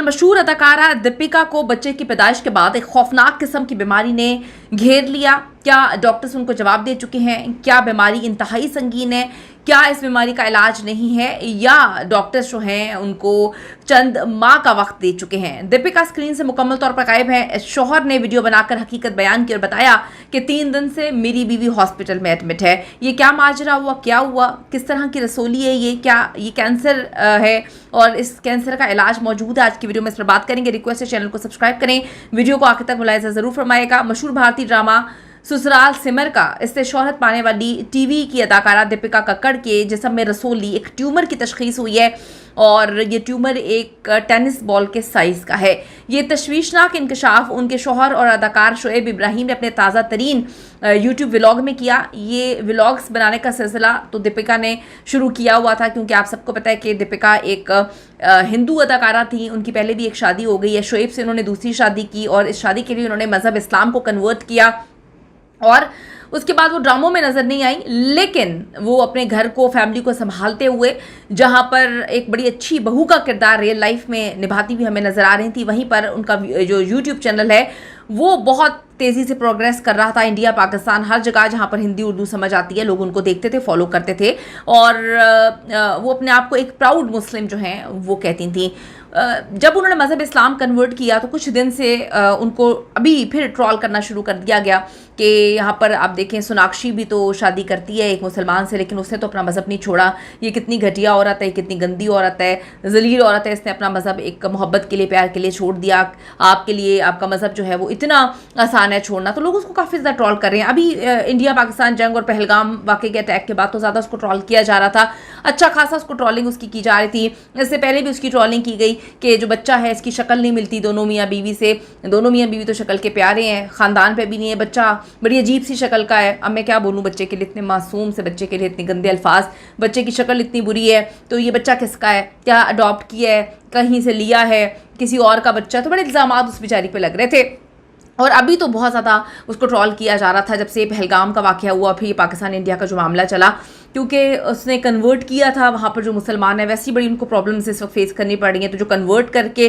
मशहूर अदाकारा दीपिका को बच्चे की पैदाइश के बाद एक खौफनाक किस्म की बीमारी ने घेर लिया। क्या डॉक्टर्स उनको जवाब दे चुके हैं? क्या बीमारी इंतहाई संगीन है? क्या इस बीमारी का इलाज नहीं है, या डॉक्टर्स जो हैं उनको चंद माह का वक्त दे चुके हैं? दीपिका स्क्रीन से मुकम्मल तौर पर गायब है। शौहर ने वीडियो बनाकर हकीकत बयान की और बताया कि 3 दिन से मेरी बीवी हॉस्पिटल में एडमिट है। ये क्या माजरा हुआ, क्या हुआ, किस तरह की रसोली है ये, क्या ये कैंसर है और इस कैंसर का इलाज मौजूद है? आज की वीडियो में इस पर बात करेंगे। रिक्वेस्ट है चैनल को सब्सक्राइब करें, वीडियो को आखिर तक मुलाहिजा जरूर फरमाएगा। मशहूर भारतीय ड्रामा ससुराल सिमर का इससे शोहरत पाने वाली टीवी की अदाकारा दीपिका कक्कड़ के जिस्म में रसोली एक ट्यूमर की तशखीस हुई है और ये ट्यूमर एक टेनिस बॉल के साइज का है। ये तशवीशनाक इंकशाफ उनके शोहर और अदाकार शोएब इब्राहिम ने अपने ताज़ा तरीन यूट्यूब व्लॉग में किया। ये व्लॉग्स बनाने का सिलसिला तो दीपिका ने शुरू किया हुआ था, क्योंकि आप सबको पता है कि दीपिका एक हिंदू अदाकारा थी। उनकी पहले भी एक शादी हो गई है, शोएब से उन्होंने दूसरी शादी की और इस शादी के लिए उन्होंने मज़हब इस्लाम को कन्वर्ट किया और उसके बाद वो ड्रामों में नज़र नहीं आई, लेकिन वो अपने घर को, फैमिली को संभालते हुए जहाँ पर एक बड़ी अच्छी बहू का किरदार रियल लाइफ में निभाती हुई हमें नज़र आ रही थी, वहीं पर उनका जो यूट्यूब चैनल है वो बहुत तेज़ी से प्रोग्रेस कर रहा था। इंडिया, पाकिस्तान, हर जगह जहाँ पर हिंदी उर्दू समझ आती है लोग उनको देखते थे, फॉलो करते थे और वो अपने आप को एक प्राउड मुस्लिम जो हैं वो कहती थी। जब उन्होंने मज़हब इस्लाम कन्वर्ट किया तो कुछ दिन से उनको अभी फिर ट्रॉल करना शुरू कर दिया गया कि यहाँ पर आप देखें सोनाक्षी भी तो शादी करती है एक मुसलमान से, लेकिन उसने तो अपना मज़हब नहीं छोड़ा। ये कितनी घटिया औरत है, कितनी गंदी औरत है, जलील औरत है, इसने अपना मज़हब एक मोहब्बत के लिए, प्यार के लिए छोड़ दिया। आपके लिए आपका मज़हब जो है वो इतना आसान है छोड़ना। तो लोग उसको काफ़ी ज़्यादा ट्रॉल कर रहे हैं। अभी इंडिया पाकिस्तान जंग और पहलगाम वाक़े के अटैक के बाद तो ज़्यादा उसको ट्रॉल किया जा रहा था, अच्छा खासा उसको ट्रॉलिंग उसकी की जा रही थी। इससे पहले भी उसकी ट्रॉलिंग की गई कि जो बच्चा है इसकी शक्ल नहीं मिलती दोनों मियाँ बीवी से। दोनों मियाँ बीवी तो शक्ल के प्यारे हैं, ख़ानदान पे भी नहीं है, बच्चा बड़ी अजीब सी शक्ल का है। अब मैं क्या बोलूँ, बच्चे के लिए इतने मासूम से बच्चे के लिए इतने गंदे अल्फाज, बच्चे की शक्ल इतनी बुरी है, तो ये बच्चा किसका है, क्या अडॉप्ट किया है, कहीं से लिया है, किसी और का बच्चा? तो बड़े इल्ज़ामात उस बेचारी पे लग रहे थे और अभी तो बहुत ज़्यादा उसको ट्रॉल किया जा रहा था जब से पहलगाम का वाक़या हुआ, फिर ये पाकिस्तान इंडिया का जो मामला चला, क्योंकि उसने कन्वर्ट किया था वहाँ पर जो मुसलमान है। वैसी बड़ी उनको प्रॉब्लम्स इस वक्त फेस करनी पड़ रही हैं, तो जो कन्वर्ट करके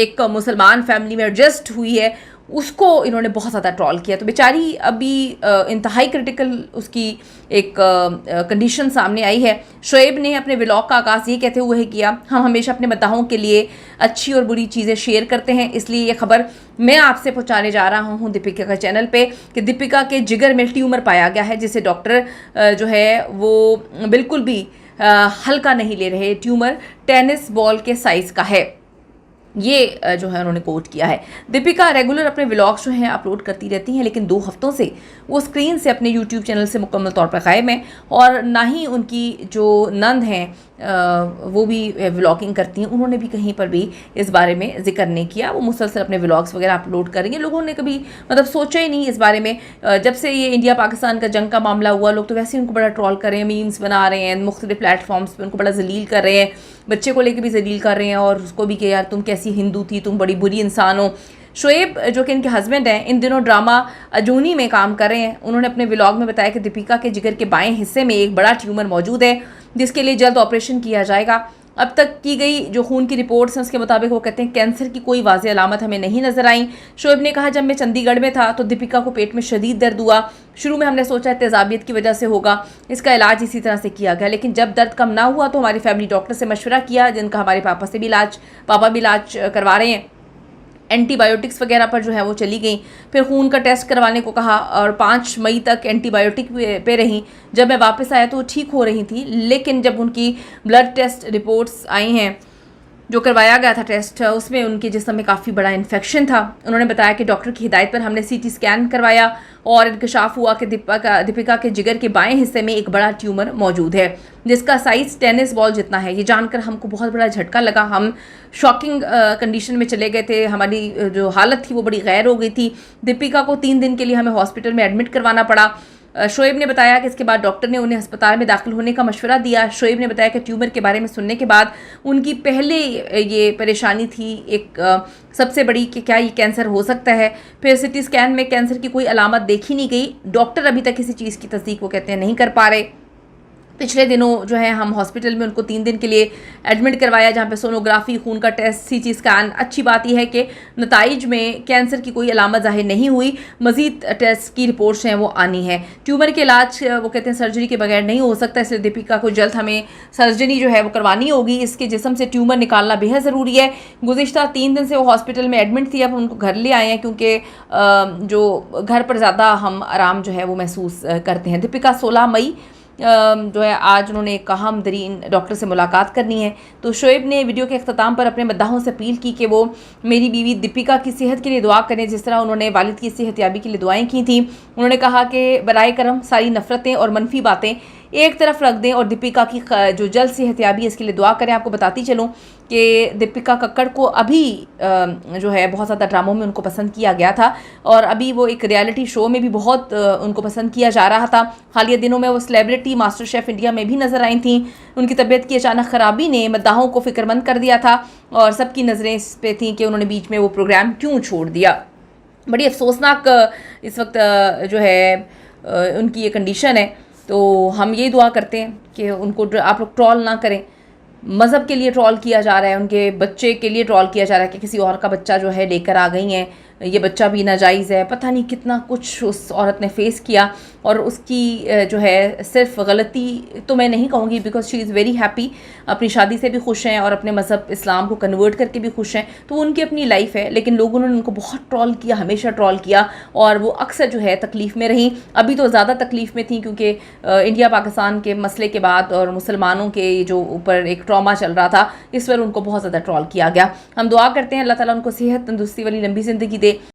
एक मुसलमान फैमिली में एडजस्ट हुई है उसको इन्होंने बहुत ज़्यादा ट्रॉल किया। तो बेचारी अभी इंतहाई क्रिटिकल उसकी एक कंडीशन सामने आई है। शोएब ने अपने व्लॉग का आगाज़ ये कहते हुए किया, हम हमेशा अपने मद्दाहों के लिए अच्छी और बुरी चीज़ें शेयर करते हैं, इसलिए ये खबर मैं आपसे पहुंचाने जा रहा हूं दीपिका के चैनल पे कि दीपिका के जिगर में ट्यूमर पाया गया है, जिसे डॉक्टर जो है वो बिल्कुल भी हल्का नहीं ले रहे। ट्यूमर टेनिस बॉल के साइज़ का है, ये जो है उन्होंने कोट किया है। दीपिका रेगुलर अपने व्लॉग्स जो हैं अपलोड करती रहती हैं, लेकिन 2 हफ्तों से वो स्क्रीन से अपने यूट्यूब चैनल से मुकम्मल तौर पर गायब हैं और ना ही उनकी जो नंद हैं वो भी व्लॉगिंग करती हैं, उन्होंने भी कहीं पर भी इस बारे में जिक्र नहीं किया। वो मुसलसल अपने व्लॉग्स वगैरह अपलोड करेंगे। लोगों ने कभी मतलब सोचा ही नहीं इस बारे में। जब से ये इंडिया पाकिस्तान का जंग का मामला हुआ, लोग तो वैसे ही उनको बड़ा ट्रॉल कर रहे हैं, मीम्स बना रहे हैं, मुख्तलिफ प्लेटफॉर्म्स पर उनको बड़ा जलील कर रहे हैं, बच्चे को लेकर भी जलील कर रहे हैं और उसको भी कि यार तुम कैसी हिंदू थी, तुम बड़ी बुरी इंसान हो। शोएब जो कि इनके हस्बैंड हैं, इन दिनों ड्रामा अजूनी में काम कर रहे हैं। उन्होंने अपने व्लॉग में बताया कि दीपिका के जिगर के बाएं हिस्से में एक बड़ा ट्यूमर मौजूद है, जिसके लिए जल्द ऑपरेशन किया जाएगा। अब तक की गई जो खून की रिपोर्ट्स हैं उसके मुताबिक वो कहते हैं कैंसर की कोई वाज़ेह अलामत हमें नहीं नजर आई। शोएब ने कहा, जब मैं चंडीगढ़ में था तो दीपिका को पेट में शदीद दर्द हुआ। शुरू में हमने सोचा तेज़ाबियत की वजह से होगा, इसका इलाज इसी तरह से किया गया, लेकिन जब दर्द कम ना हुआ तो हमारी फैमिली डॉक्टर से मशवरा किया, जिनका हमारे पापा भी इलाज करवा रहे हैं। एंटीबायोटिक्स वगैरह पर जो है वो चली गई, फिर खून का टेस्ट करवाने को कहा और 5 मई तक एंटीबायोटिक पे रहीं। जब मैं वापस आया तो वो ठीक हो रही थी, लेकिन जब उनकी ब्लड टेस्ट रिपोर्ट्स आई हैं, जो करवाया गया था टेस्ट, उसमें उनके जिस्म में काफ़ी बड़ा इन्फेक्शन था। उन्होंने बताया कि डॉक्टर की हिदायत पर हमने CT स्कैन करवाया और इंकशाफ हुआ कि दीपिका के जिगर के बाएं हिस्से में एक बड़ा ट्यूमर मौजूद है, जिसका साइज़ टेनिस बॉल जितना है। ये जानकर हमको बहुत बड़ा झटका लगा, हम शॉकिंग कंडीशन में चले गए थे, हमारी जो हालत थी वो बड़ी गैर हो गई थी। दीपिका को 3 दिन के लिए हमें हॉस्पिटल में एडमिट करवाना पड़ा। शोएब ने बताया कि इसके बाद डॉक्टर ने उन्हें अस्पताल में दाखिल होने का मशवरा दिया। शोएब ने बताया कि ट्यूमर के बारे में सुनने के बाद उनकी पहले ये परेशानी थी एक सबसे बड़ी कि क्या ये कैंसर हो सकता है। फिर CT स्कैन में कैंसर की कोई अलामत देखी नहीं गई। डॉक्टर अभी तक किसी चीज़ की तस्दीक वो कहते हैं नहीं कर पा रहे। पिछले दिनों जो है हम हॉस्पिटल में उनको 3 दिन के लिए एडमिट करवाया, जहाँ पे सोनोग्राफी, खून का टेस्ट, सीटी स्कैन। अच्छी बात यह है कि नताइज में कैंसर की कोई अलामत ज़ाहिर नहीं हुई, मज़ीद टेस्ट की रिपोर्ट्स हैं वो आनी है। ट्यूमर के इलाज वो कहते हैं सर्जरी के बगैर नहीं हो सकता, इसलिए दीपिका को जल्द हमें सर्जरी जो है वो करवानी होगी। इसके जिस्म से ट्यूमर निकालना बेहद ज़रूरी है। गुज़िश्ता 3 दिन से वो हॉस्पिटल में एडमिट थी, अब उनको घर ले आए हैं क्योंकि जो घर पर ज़्यादा हम आराम जो है वो महसूस करते हैं। दीपिका 16 मई जो है आज उन्होंने एक अहम तरीन डॉक्टर से मुलाकात करनी है। तो शोएब ने वीडियो के अख्ताम पर अपने मद्दाहों से अपील की कि वो मेरी बीवी दीपिका की सेहत के लिए दुआ करें, जिस तरह उन्होंने वालिद की सेहतयाबी के लिए दुआएं की थी। उन्होंने कहा कि बराए करम सारी नफ़रतें और मनफी बातें एक तरफ रख दें और दीपिका की जो जल्द सेहतयाबी है इसके लिए दुआ करें। आपको बताती चलूँ कि दीपिका कक्कड़ को अभी जो है बहुत ज़्यादा ड्रामों में उनको पसंद किया गया था और अभी वो एक रियलिटी शो में भी बहुत उनको पसंद किया जा रहा था। हालिया दिनों में वो सेलिब्रिटी मास्टर शेफ़ इंडिया में भी नज़र आई थी। उनकी तबीयत की अचानक ख़राबी ने मद्दाहों को फ़िक्रमंद कर दिया था और सबकी नज़रें इस पे थीं कि उन्होंने बीच में वो प्रोग्राम क्यों छोड़ दिया। बड़ी अफसोसनाक इस वक्त जो है उनकी ये कंडीशन है। तो हम ये दुआ करते हैं कि उनको आप लोग ट्रोल ना करें। मज़हब के लिए ट्रोल किया जा रहा है, उनके बच्चे के लिए ट्रोल किया जा रहा है कि किसी और का बच्चा जो है लेकर आ गई हैं, ये बच्चा भी नाजायज़ है। पता नहीं कितना कुछ उस औरत ने फ़ेस किया और उसकी जो है सिर्फ गलती तो मैं नहीं कहूँगी, because she is very happy, अपनी शादी से भी खुश हैं और अपने मज़हब इस्लाम को कन्वर्ट करके भी खुश हैं। तो उनकी अपनी लाइफ है, लेकिन लोगों ने उनको बहुत ट्रोल किया, हमेशा ट्रोल किया और वो अक्सर जो है तकलीफ़ में रहीं। अभी तो ज़्यादा तकलीफ़ में थी क्योंकि इंडिया पाकिस्तान के मसले के बाद और मुसलमानों के जो ऊपर एक ट्रॉमा चल रहा था, इस पर उनको बहुत ज़्यादा ट्रोल किया गया। हम दुआ करते हैं अल्लाह ताला उनको सेहत तंदुरुस्ती वाली लंबी ज़िंदगी दे।